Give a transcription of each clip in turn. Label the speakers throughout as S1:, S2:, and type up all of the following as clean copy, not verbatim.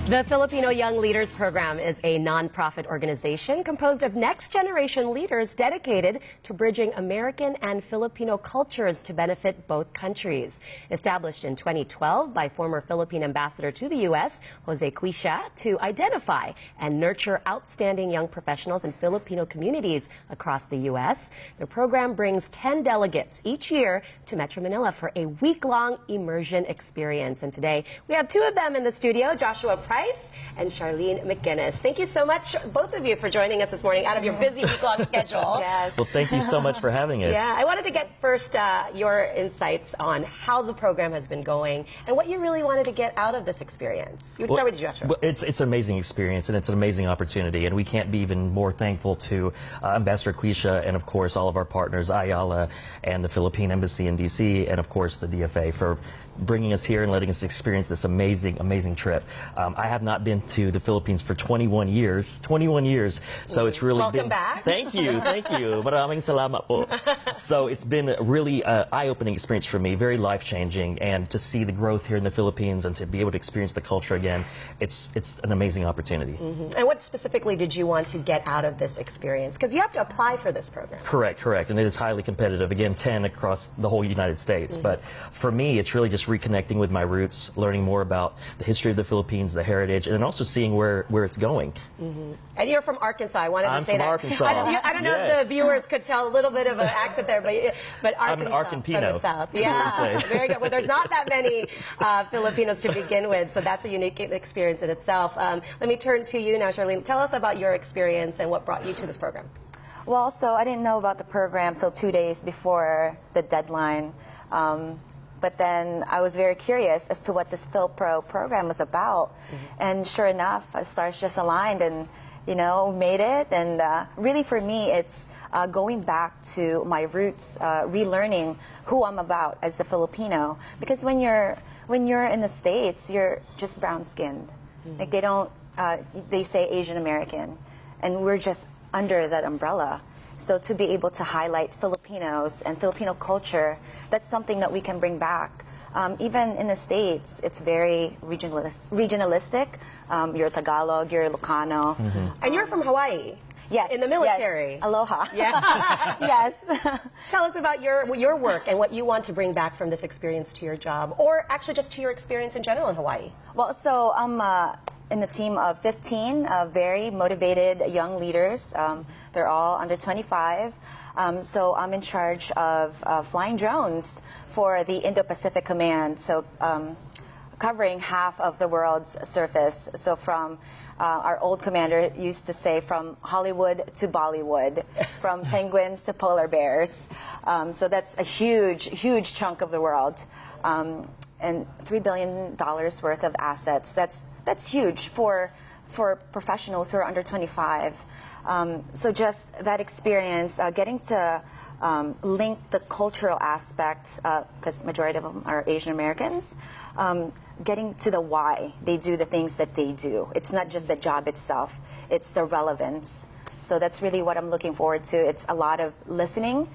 S1: The Filipino Young Leaders Program is a nonprofit organization composed of next-generation leaders dedicated to bridging American and Filipino cultures to benefit both countries. Established in 2012 by former Philippine ambassador to the U.S., Jose Quisha, to identify and nurture outstanding young professionals in Filipino communities across the U.S. The program brings 10 delegates each year to Metro Manila for a week-long immersion experience. And today, we have two of them in the studio, Joshua Price and Charlynne Mcginnis. Thank you so much, both of you, for joining us this morning out of your busy week-long schedule.
S2: Yes.
S3: Well, thank you so much for having us.
S1: Yeah, I wanted to get first your insights on how the program has been going and what you really wanted to get out of this experience. You can start with Joshua.
S3: Well, it's an amazing experience and it's an amazing opportunity, and we can't be even more thankful to Ambassador Quisha and, of course, all of our partners, Ayala and the Philippine Embassy in D.C. and, of course, the DFA for bringing us here and letting us experience this amazing trip. I have not been to the Philippines for 21 years. 21 years. So it's really
S1: Welcome
S3: been...
S1: back.
S3: Thank you. Maraming salamat po. So it's been a really eye-opening experience for me, very life-changing, and to see the growth here in the Philippines and to be able to experience the culture again, it's an amazing opportunity.
S1: And what specifically did you want to get out of this experience? Because you have to apply for this program.
S3: Correct. And it is highly competitive. Again, 10 across the whole United States. But for me, it's really just reconnecting with my roots, learning more about the history of the Philippines, the heritage, and then also seeing where it's going.
S1: And you're from Arkansas. I wanted to say that.
S3: I'm from Arkansas.
S1: I don't know if the viewers could tell a little bit of an accent there, but Arkansas.
S3: I'm an Argentino.
S1: From the South. Yeah, very good. Well, there's not that many Filipinos to begin with, so that's a unique experience in itself. Let me turn to you now, Charlynne. Tell us about your experience and what brought you to this program.
S2: Well, so I didn't know about the program till 2 days before the deadline. But then I was very curious as to what this FYLPRO program was about. And sure enough, the stars just aligned and, made it. And really for me, it's going back to my roots, relearning who I'm about as a Filipino. Because when you're in the States, you're just brown-skinned. Like they say Asian American. And we're just under that umbrella. So to be able to highlight Filipinos and Filipino culture, that's something that we can bring back. Even in the States, it's very regionalistic. You're Tagalog, you're Ilocano.
S1: And you're from Hawaii.
S2: Yes.
S1: In the military.
S2: Yes. Aloha.
S1: Yeah.
S2: Yes.
S1: Tell us about your work and what you want to bring back from this experience to your job, or actually just to your experience in general in Hawaii.
S2: Well, so I'm in the team of 15 very motivated young leaders. They're all under 25. So I'm in charge of flying drones for the Indo-Pacific Command, so covering half of the world's surface. So from our old commander used to say from Hollywood to Bollywood, from penguins to polar bears. So that's a huge chunk of the world. And $3 billion worth of assets. That's huge for professionals who are under 25. So just that experience, getting to link the cultural aspects, because majority of them are Asian Americans, getting to the why they do the things that they do. It's not just the job itself, it's the relevance. So that's really what I'm looking forward to. It's a lot of listening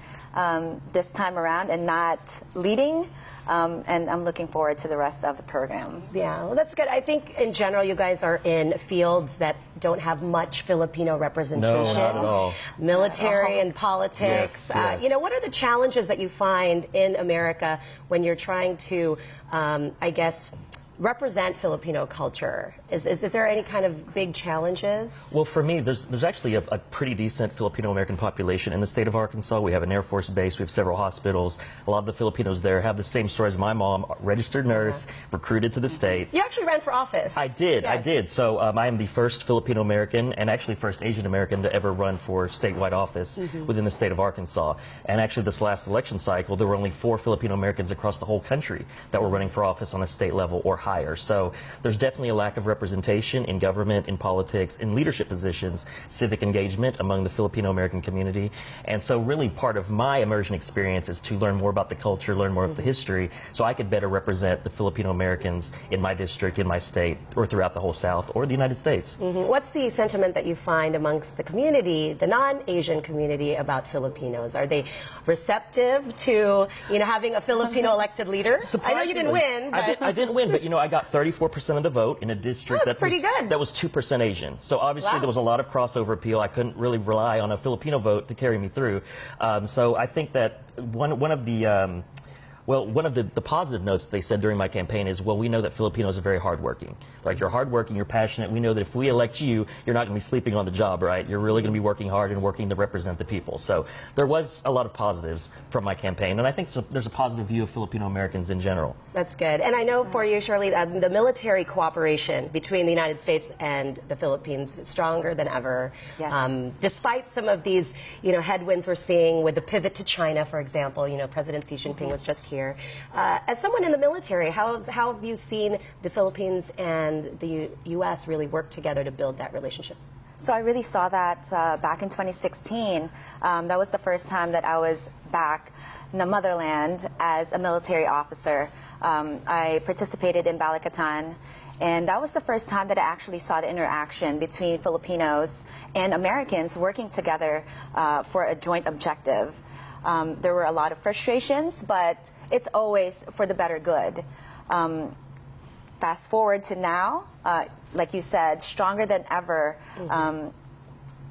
S2: this time around and not leading. And I'm looking forward to the rest of the program.
S1: Yeah, well, that's good. I think in general, you guys are in fields that don't have much Filipino representation.
S3: No, not at all.
S1: Military and politics.
S3: Yes.
S1: What are the challenges that you find in America when you're trying to, I guess, represent Filipino culture? Is there any kind of big challenges?
S3: Well, for me, there's actually a pretty decent Filipino-American population in the state of Arkansas. We have an Air Force base, we have several hospitals. A lot of the Filipinos there have the same story as my mom, registered nurse, recruited to the States.
S1: You actually ran for office.
S3: I did,
S1: yes.
S3: I did. So I am the first Filipino-American and actually first Asian-American to ever run for statewide office within the state of Arkansas. And actually this last election cycle, there were only 4 Filipino-Americans across the whole country that were running for office on a state level or higher. So there's definitely a lack of representation in government, in politics, in leadership positions, civic engagement among the Filipino-American community. And so really part of my immersion experience is to learn more about the culture, learn more about the history, so I could better represent the Filipino-Americans in my district, in my state, or throughout the whole South, or the United States.
S1: What's the sentiment that you find amongst the community, the non-Asian community, about Filipinos? Are they receptive to, having a Filipino elected leader? I know you didn't win. But...
S3: I didn't win, but I got 34% of the vote in a district district
S1: That's pretty good.
S3: that was 2% Asian. So obviously
S1: Wow.
S3: there was a lot of crossover appeal. I couldn't really rely on a Filipino vote to carry me through. So I think that one of the positive notes they said during my campaign is, well, we know that Filipinos are very hardworking. Like, you're hardworking, you're passionate. We know that if we elect you, you're not going to be sleeping on the job, right? You're really going to be working hard and working to represent the people. So there was a lot of positives from my campaign, and I think there's a positive view of Filipino Americans in general.
S1: That's good. And I know for you, Charlynne, the military cooperation between the United States and the Philippines is stronger than ever.
S2: Yes.
S1: Despite some of these, headwinds we're seeing with the pivot to China, for example. President Xi Jinping was just here. As someone in the military, how have you seen the Philippines and the U.S. really work together to build that relationship?
S2: So I really saw that back in 2016. That was the first time that I was back in the motherland as a military officer. I participated in Balikatan, and that was the first time that I actually saw the interaction between Filipinos and Americans working together for a joint objective. There were a lot of frustrations, but it's always for the better good. Fast forward to now, like you said, stronger than ever.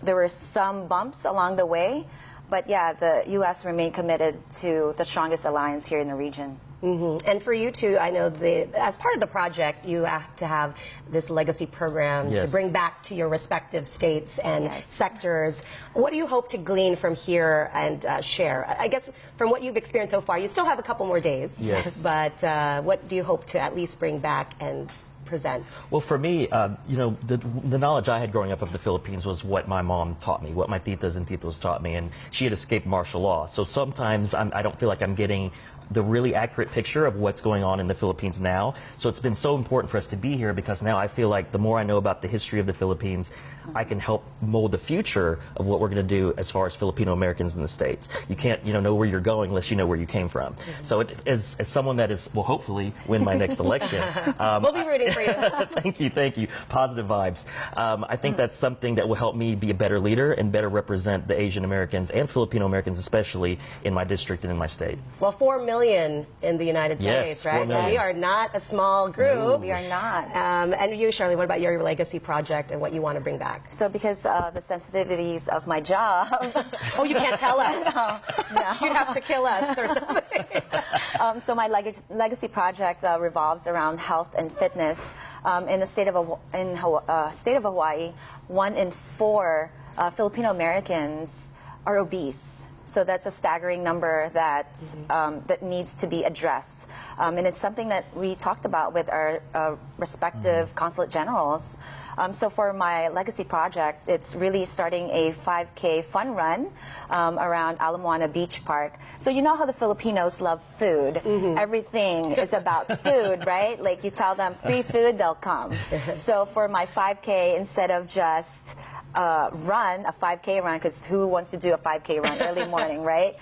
S2: There were some bumps along the way, but yeah, the U.S. remained committed to the strongest alliance here in the region.
S1: And for you too, I know as part of the project, you have to have this legacy program to bring back to your respective states and sectors. What do you hope to glean from here and share? I guess from what you've experienced so far, you still have a couple more days.
S3: Yes.
S1: But what do you hope to at least bring back and present?
S3: Well, for me, the knowledge I had growing up of the Philippines was what my mom taught me, what my titas and titos taught me, and she had escaped martial law. So sometimes I don't feel like I'm getting the really accurate picture of what's going on in the Philippines now. So it's been so important for us to be here, because now I feel like the more I know about the history of the Philippines, I can help mold the future of what we're going to do as far as Filipino Americans in the States. You can't, know where you're going unless you know where you came from. So as someone that will hopefully win my next election.
S1: We'll be rooting for you.
S3: Thank you. Positive vibes. I think that's something that will help me be a better leader and better represent the Asian Americans and Filipino Americans, especially in my district and in my state.
S1: Well, 4 million in the United States, right? So we are not a small group.
S2: No, we are not.
S1: And you, Charlynne, what about your legacy project and what you want to bring back?
S2: So because of the sensitivities of my job.
S1: Oh, you can't tell us.
S2: No.
S1: You'd have to kill us or something.
S2: So my legacy project revolves around health and fitness. In the state of Hawaii, 1 in 4 Filipino Americans are obese. So that's a staggering number that needs to be addressed. And it's something that we talked about with our respective consulate generals. So for my legacy project, it's really starting a 5K fun run around Ala Moana Beach Park. So you know how the Filipinos love food. Everything is about food, right? Like, you tell them free food, they'll come. So for my 5K, instead of just a 5K run, because who wants to do a 5K run early morning, right?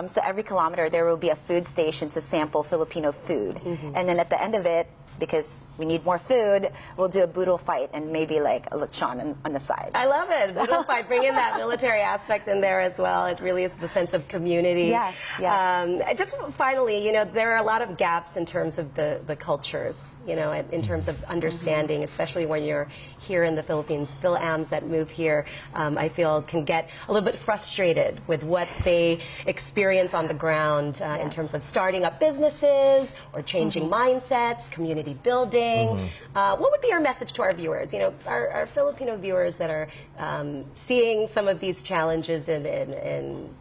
S2: So every kilometer there will be a food station to sample Filipino food. And then at the end of it, because we need more food, we'll do a boodle fight and maybe like a lechon on the side.
S1: I love it. Boodle fight. Bring in that military aspect in there as well. It really is the sense of community.
S2: Yes, yes.
S1: Just finally, there are a lot of gaps in terms of the cultures, in terms of understanding, especially when you're here in the Philippines. Phil-Ams that move here, I feel, can get a little bit frustrated with what they experience on the ground in terms of starting up businesses or changing mindsets, community building. What would be your message to our viewers? Our Filipino viewers that are seeing some of these challenges in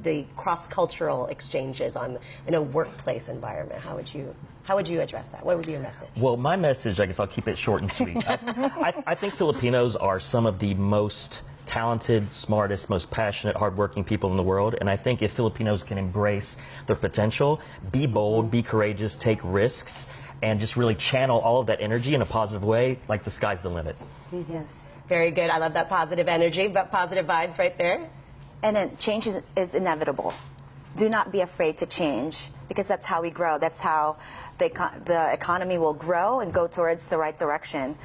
S1: the cross-cultural exchanges in a workplace environment. How would you address that? What would be your message?
S3: Well, my message, I guess I'll keep it short and sweet. I think Filipinos are some of the most talented, smartest, most passionate, hardworking people in the world. And I think if Filipinos can embrace their potential, be bold, be courageous, take risks, and just really channel all of that energy in a positive way, like the sky's the limit.
S2: Yes.
S1: Very good. I love that positive energy, but positive vibes right there.
S2: And then change is inevitable. Do not be afraid to change, because that's how we grow. That's how the economy will grow and go towards the right direction.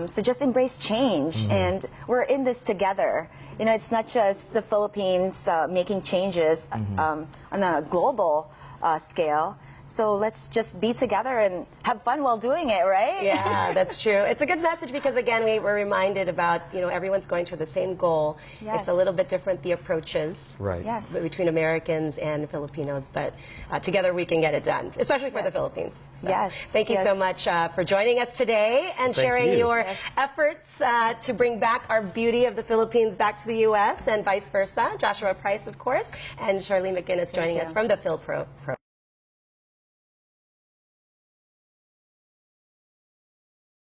S2: So just embrace change, and we're in this together. It's not just the Philippines making changes on a global scale. So let's just be together and have fun while doing it, right?
S1: Yeah, that's true. It's a good message because, again, we're reminded about, everyone's going to the same goal.
S2: Yes.
S1: It's a little bit different, the approaches.
S3: Right.
S2: Yes.
S1: Between Americans and Filipinos, but together we can get it done, especially for the
S2: Yes.
S1: Philippines. So
S2: Yes.
S1: Thank you so much for joining us today and
S3: Thank
S1: sharing
S3: you.
S1: your
S2: Yes.
S1: efforts to bring back our beauty of the Philippines back to the U.S. and vice versa. Joshua Price, of course, and Charlynne Mcginnis joining
S2: you.
S1: us from the FYLPRO program.